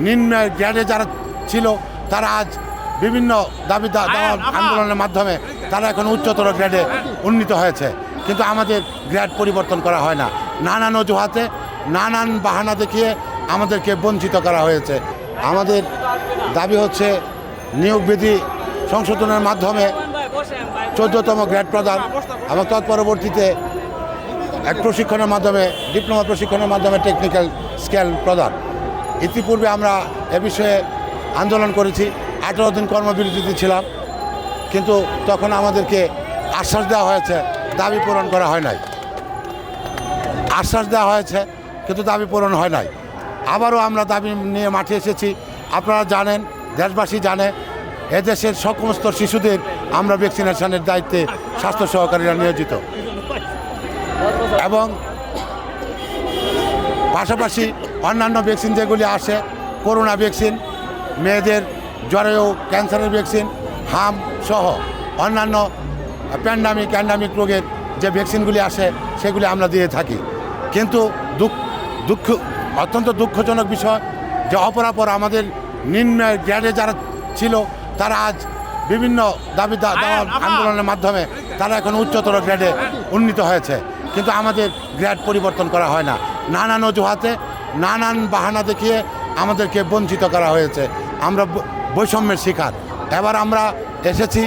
নিম্ন গ্রেডে যারা ছিল তারা আজ বিভিন্ন দাবি আন্দোলনের মাধ্যমে তারা এখন উচ্চতর গ্রেডে উন্নীত হয়েছে, কিন্তু আমাদের গ্রেড পরিবর্তন করা হয় না। নানান অজুহাতে নানান বাহানা দেখিয়ে আমাদেরকে বঞ্চিত করা হয়েছে। আমাদের দাবি হচ্ছে নিয়োগ বিধি সংশোধনের মাধ্যমে 14তম গ্রেড প্রদান এবং তৎপরবর্তীতে এক প্রশিক্ষণের মাধ্যমে ডিপ্লোমা প্রশিক্ষণের মাধ্যমে টেকনিক্যাল স্কেল প্রদান। ইতিপূর্বে আমরা এ বিষয়ে আন্দোলন করেছি, 18 দিন কর্মবিরতিতে ছিলাম, কিন্তু তখন আমাদেরকে আশ্বাস দেওয়া হয়েছে, দাবি পূরণ করা হয় নাই। আশ্বাস দেওয়া হয়েছে কিন্তু দাবি পূরণ হয় নাই। আবারও আমরা দাবি নিয়ে মাঠে এসেছি। আপনারা জানেন, দেশবাসী জানে, এদেশের সমস্ত শিশুদের আমরা ভ্যাকসিনেশনের দায়িত্বে স্বাস্থ্য সহকারীরা নিয়োজিত, এবং পাশাপাশি অন্যান্য ভ্যাকসিন যেগুলি আসে, করোনা ভ্যাকসিন, মেয়েদের জ্বরে ও ক্যান্সারের ভ্যাকসিন, হাম সহ অন্যান্য প্যান্ডামিক রোগের যে ভ্যাকসিনগুলি আসে সেগুলি আমরা দিয়ে থাকি। কিন্তু অত্যন্ত দুঃখজনক বিষয় যে অপরাপর আমাদের নিম্ন গ্রেডে যারা ছিল তারা আজ বিভিন্ন দাবি আন্দোলনের মাধ্যমে তারা এখন উচ্চতর গ্রেডে উন্নীত হয়েছে, কিন্তু আমাদের গ্রেড পরিবর্তন করা হয় না। নানান অজুহাতে নানান বাহানা দেখিয়ে আমাদেরকে বঞ্চিত করা হয়েছে। আমরা বৈষম্যের শিকার। এবার আমরা এসেছি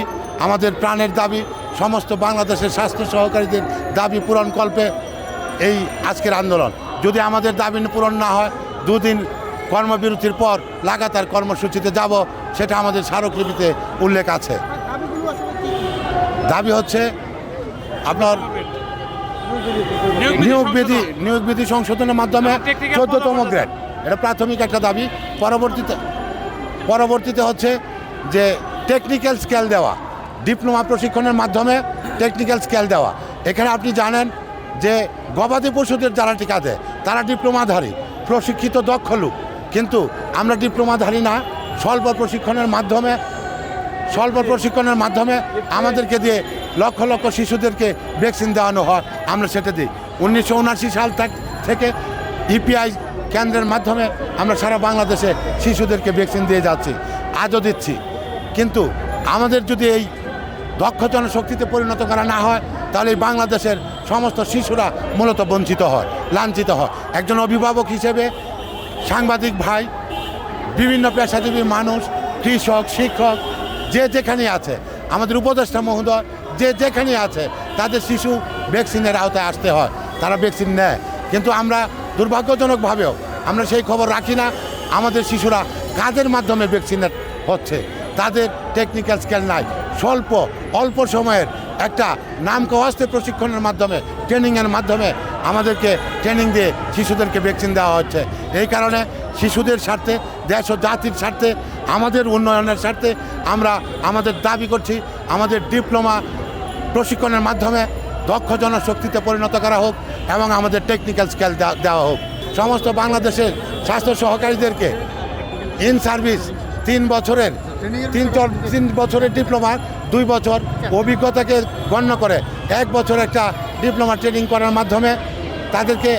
আমাদের প্রাণের দাবি, সমস্ত বাংলাদেশের স্বাস্থ্য সহকারীদের দাবি পূরণকল্পে এই আজকের আন্দোলন। যদি আমাদের দাবি পূরণ না হয়, 2 দিন কর্মবিরতির পর লাগাতার কর্মসূচিতে যাব, সেটা আমাদের স্মারকলিপিতে উল্লেখ আছে। দাবি হচ্ছে আপনার নিয়োগ বিধি সংশোধনের মাধ্যমে 14তম গ্রেড, এটা প্রাথমিক একটা দাবি। পরবর্তীতে হচ্ছে যে টেকনিক্যাল স্কেল দেওয়া, ডিপ্লোমা প্রশিক্ষণের মাধ্যমে টেকনিক্যাল স্কেল দেওয়া। এখানে আপনি জানেন যে গবাদি পশুদের যারা টিকা দেয় তারা ডিপ্লোমাধারী প্রশিক্ষিত দক্ষ লোক, কিন্তু আমরা ডিপ্লোমাধারী না। স্বল্প প্রশিক্ষণের মাধ্যমে আমাদেরকে দিয়ে লক্ষ লক্ষ শিশুদেরকে ভ্যাকসিন দেওয়ানো হয়, আমরা সেটা দিই। 1979 সাল থেকে ইপিআই কেন্দ্রের মাধ্যমে আমরা সারা বাংলাদেশে শিশুদেরকে ভ্যাকসিন দিয়ে যাচ্ছি, আজও দিচ্ছি। কিন্তু আমাদের যদি এই দক্ষ জনশক্তিতে পরিণত করা না হয়, তাহলে এই বাংলাদেশের সমস্ত শিশুরা মূলত বঞ্চিত হয়, লাঞ্ছিত হয়। একজন অভিভাবক হিসেবে, সাংবাদিক ভাই, বিভিন্ন পেশাজীবী মানুষ, কৃষক, শিক্ষক, যে যেখানে আছে, আমাদের উপদেষ্টা মহোদয় যে যেখানে আছে, তাদের শিশু ভ্যাকসিনের আওতায় আসতে হয়, তারা ভ্যাকসিন নেয়। কিন্তু আমরা দুর্ভাগ্যজনকভাবেও আমরা সেই খবর রাখি না। আমাদের শিশুরা কাদের মাধ্যমে ভ্যাকসিনেট হচ্ছে, তাদের টেকনিক্যাল স্কেল নাই। অল্প সময়ের একটা নামকাওয়াস্তে প্রশিক্ষণের মাধ্যমে, ট্রেনিংয়ের মাধ্যমে আমাদেরকে ট্রেনিং দিয়ে শিশুদেরকে ভ্যাকসিন দেওয়া হচ্ছে। এই কারণে শিশুদের স্বার্থে, দেশ ও জাতির স্বার্থে, আমাদের উন্নয়নের স্বার্থে আমরা আমাদের দাবি করছি, আমাদের ডিপ্লোমা প্রশিক্ষণের মাধ্যমে দক্ষ জনশক্তিতে পরিণত করা হোক এবং আমাদের টেকনিক্যাল স্কেল দেওয়া হোক। সমস্ত বাংলাদেশের স্বাস্থ্য সহকারীদেরকে ইন সার্ভিস 3 বছরের ডিপ্লোমা, 2 বছর অভিজ্ঞতাকে গণ্য করে 1 বছর একটা ডিপ্লোমা ট্রেনিং করার মাধ্যমে তাদেরকে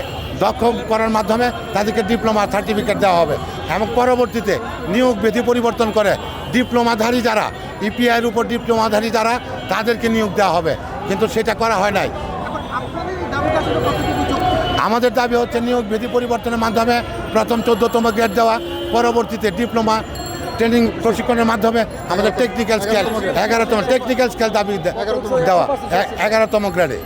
দক্ষ করার মাধ্যমে তাদেরকে ডিপ্লোমা সার্টিফিকেট দেওয়া হবে, এবং পরবর্তীতে নিয়োগ বিধি পরিবর্তন করে ডিপ্লোমাধারী যারা, ইপিআইয়ের উপর ডিপ্লোমাধারী যারা, তাদেরকে নিয়োগ দেওয়া হবে, কিন্তু সেটা করা হয় নাই। আমাদের দাবি হচ্ছে নিয়োগ বিধি পরিবর্তনের মাধ্যমে প্রথম 14তম গ্রেড দেওয়া, পরবর্তীতে ডিপ্লোমা ট্রেনিং প্রশিক্ষণের মাধ্যমে আমাদের টেকনিক্যাল স্কেল 11তম টেকনিক্যাল স্কেল দাবি দেওয়া 11তম গ্রেডে।